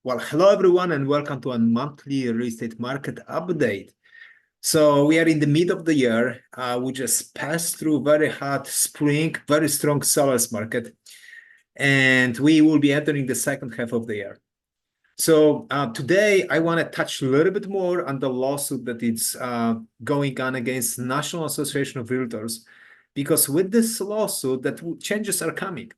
Well, hello everyone, and welcome to a monthly real estate market update. So we are in the mid of the year. We just passed through very hot spring, very strong sellers market, and we will be entering the second half of the year. So today I want to touch a little bit more on the lawsuit that is going on against National Association of Realtors, because with this lawsuit, that changes are coming.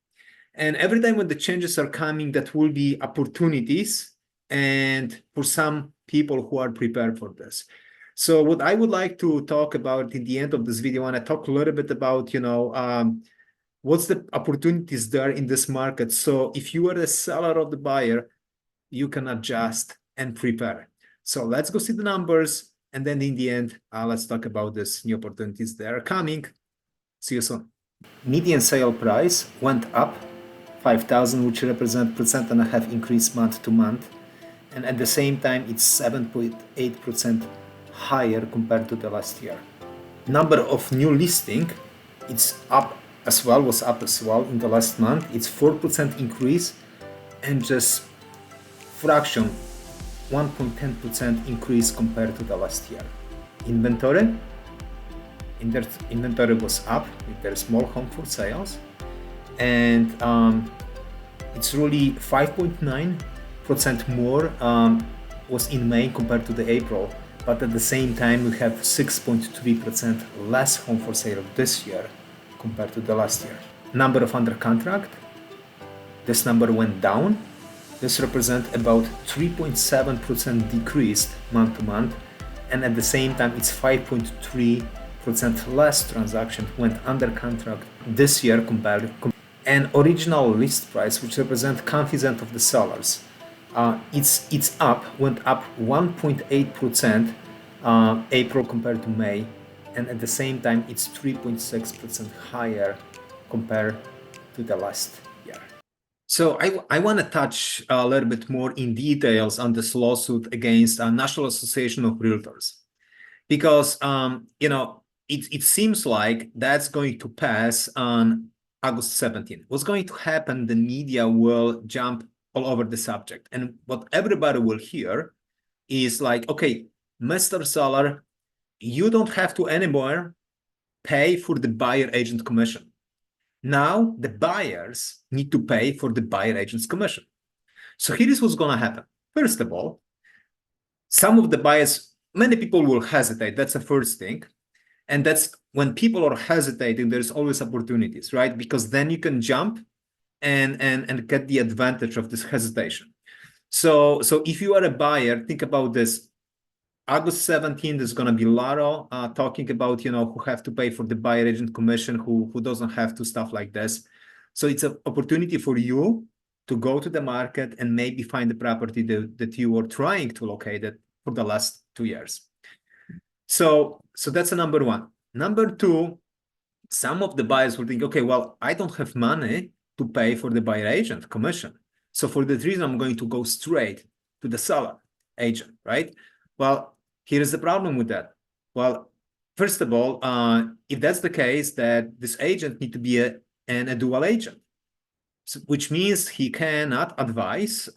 And every time when the changes are coming, that will be opportunities, and for some people who are prepared for this. So what I would like to talk about in the end of this video, I want to talk a little bit about, what's the opportunities there in this market. So if you are a seller or the buyer, you can adjust and prepare. So let's go see the numbers. And then in the end, let's talk about this new opportunities that are coming. See you soon. Median sale price went up 5,000, which represent 1.5% increase month to month, and at the same time it's 7.8% higher compared to the last year. Number of new listing, it's up as well, was up as well in the last month. It's 4% increase, and just fraction 1.10% increase compared to the last year. Inventory was up with their small home for sales, and it's really 5.9% more was in May compared to the April, but at the same time we have 6.3% less home for sale this year compared to the last year. Number of under contract, this number went down. This represents about 3.7% decreased month to month, and at the same time it's 5.3% less transaction went under contract this year compared. And original list price, which represents confidence of the sellers, went up 1.8% April compared to May, and at the same time it's 3.6% higher compared to the last year. So I want to touch a little bit more in details on this lawsuit against National Association of Realtors, because it seems like that's going to pass on August 17th. What's going to happen, the media will jump all over the subject. And what everybody will hear is like, okay, Mr. Seller, you don't have to anymore pay for the buyer agent commission. Now the buyers need to pay for the buyer agent's commission. So here is what's going to happen. First of all, some of the buyers, many people will hesitate. That's the first thing. And that's when people are hesitating, there's always opportunities, right? Because then you can jump and get the advantage of this hesitation. So if you are a buyer, think about this. August 17th is going to be Laro talking about, who have to pay for the buyer agent commission, who doesn't have to, stuff like this. So it's an opportunity for you to go to the market and maybe find the property that you were trying to locate it for the last 2 years. So that's a number one. Number two, some of the buyers will think, okay, well, I don't have money to pay for the buyer agent commission. So for that reason, I'm going to go straight to the seller agent, right? Well, here's the problem with that. Well, first of all, if that's the case, that this agent need to be a dual agent, which means he cannot advise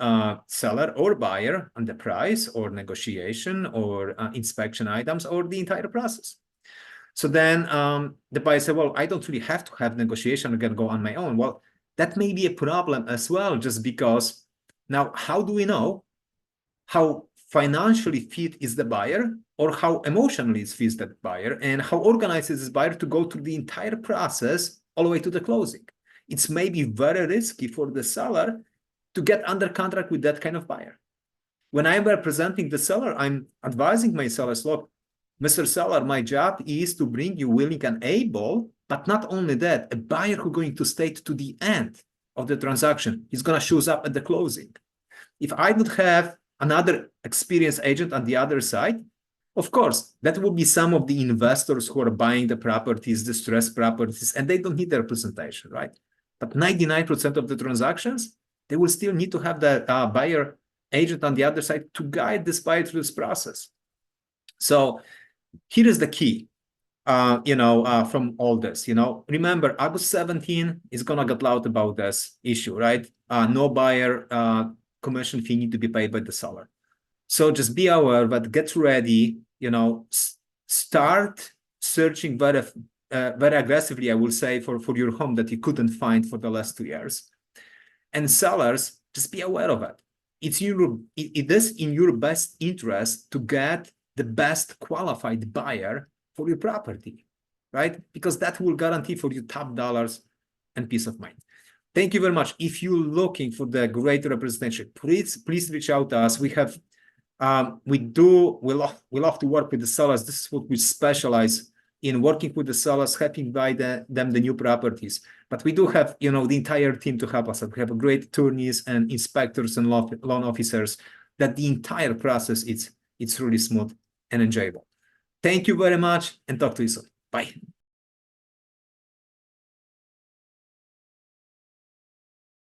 seller or buyer on the price or negotiation or inspection items or the entire process. So then the buyer said, well, I don't really have to have negotiation. I can go on my own. Well, that may be a problem as well, just because now how do we know how financially fit is the buyer, or how emotionally is fit that buyer, and how organized is this buyer to go through the entire process all the way to the closing? It's maybe very risky for the seller to get under contract with that kind of buyer. When I'm representing the seller, I'm advising my sellers, look, Mr. Seller, my job is to bring you willing and able, but not only that, a buyer who's going to stay to the end of the transaction. He's going to show up at the closing. If I would have another experienced agent on the other side, of course, that would be some of the investors who are buying the properties, distressed properties, and they don't need the representation, right? But 99% of the transactions, they will still need to have the buyer agent on the other side to guide this buyer through this process. So here is the key, from all this. Remember, August 17 is going to get loud about this issue, right? No buyer commission fee need to be paid by the seller. So just be aware, but get ready, start searching very aggressively, I will say, for your home that you couldn't find for the last 2 years. And sellers, just be aware of it. It is in your best interest to get the best qualified buyer for your property, right? Because that will guarantee for you top dollars and peace of mind. Thank you very much. If you're looking for the great representation, please reach out to us. We have, we love to work with the sellers. This is what we specialize in, working with the sellers, helping buy them the new properties. But we do have, the entire team to help us. We have great attorneys and inspectors and loan officers. That the entire process it's really smooth and enjoyable. Thank you very much, and talk to you soon. Bye.